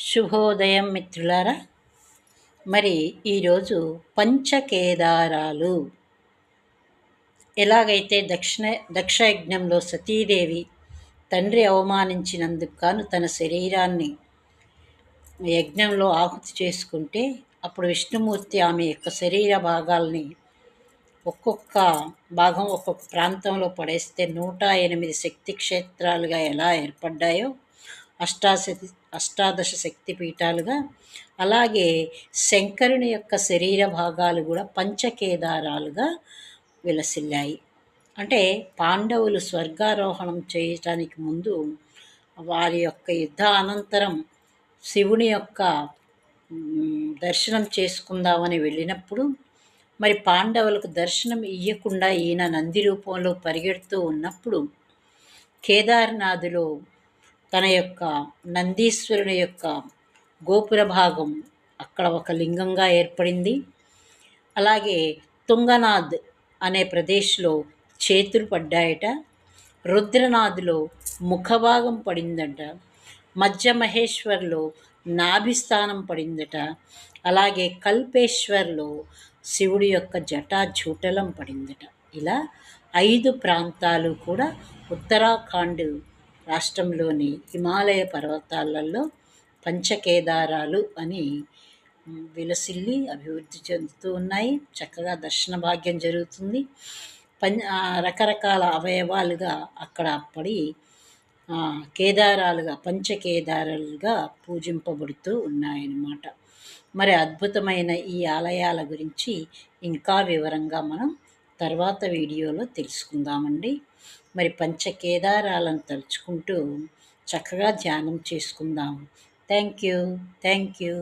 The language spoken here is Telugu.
శుభోదయం మిత్రులారా. మరి ఈరోజు పంచకేదారాలు. ఎలాగైతే దక్షయజ్ఞంలో సతీదేవి తండ్రి అవమానించినందుకు గాను తన శరీరాన్ని యజ్ఞంలో ఆహుతి చేసుకుంటే అప్పుడు విష్ణుమూర్తి ఆమె యొక్క శరీర భాగాల్ని ఒక్కొక్క భాగం ఒక్కొక్క ప్రాంతంలో పడేస్తే 108 శక్తి క్షేత్రాలుగా ఎలా ఏర్పడ్డాయో అష్టాదశ శక్తి పీఠాలుగా, అలాగే శంకరుని యొక్క శరీర భాగాలు కూడా పంచకేదారాలుగా విలసిల్లాయి. అంటే పాండవులు స్వర్గారోహణం చేయటానికి ముందు వారి యొక్క యుద్ధ అనంతరం శివుని యొక్క దర్శనం చేసుకుందామని వెళ్ళినప్పుడు మరి పాండవులకు దర్శనం ఇయ్యకుండా ఈయన నంది రూపంలో పరిగెడుతూ ఉన్నప్పుడు కేదార్నాథులో తన యొక్క నందీశ్వరుని యొక్క గోపుర భాగం అక్కడ ఒక లింగంగా ఏర్పడింది. అలాగే తుంగనాథ్ అనే ప్రదేశ్లో చేతులు పడ్డాయట. రుద్రనాథ్లో ముఖభాగం పడిందట. మధ్య మహేశ్వర్లో నాభిస్థానం పడిందట. అలాగే కల్పేశ్వర్లో శివుడి యొక్క జటాజూటలం పడిందట. ఇలా 5 ప్రాంతాలు కూడా ఉత్తరాఖండ్ రాష్ట్రంలోని హిమాలయ పర్వతాలలో పంచకేదారాలు అని విలసిల్లి అభివృద్ధి చెందుతూ ఉన్నాయి. చక్కగా దర్శన భాగ్యం జరుగుతుంది. రకరకాల అవయవాలుగా అక్కడ పడి కేదారాలుగా పంచకేదారాలుగా పూజింపబడుతూ ఉన్నాయన్నమాట. మరి అద్భుతమైన ఈ ఆలయాల గురించి ఇంకా వివరంగా మనం తర్వాత వీడియోలో తెలుసుకుందామండి. మరి పంచకేదారాలను తలుచుకుంటూ చక్కగా ధ్యానం చేసుకుందాం. Thank you.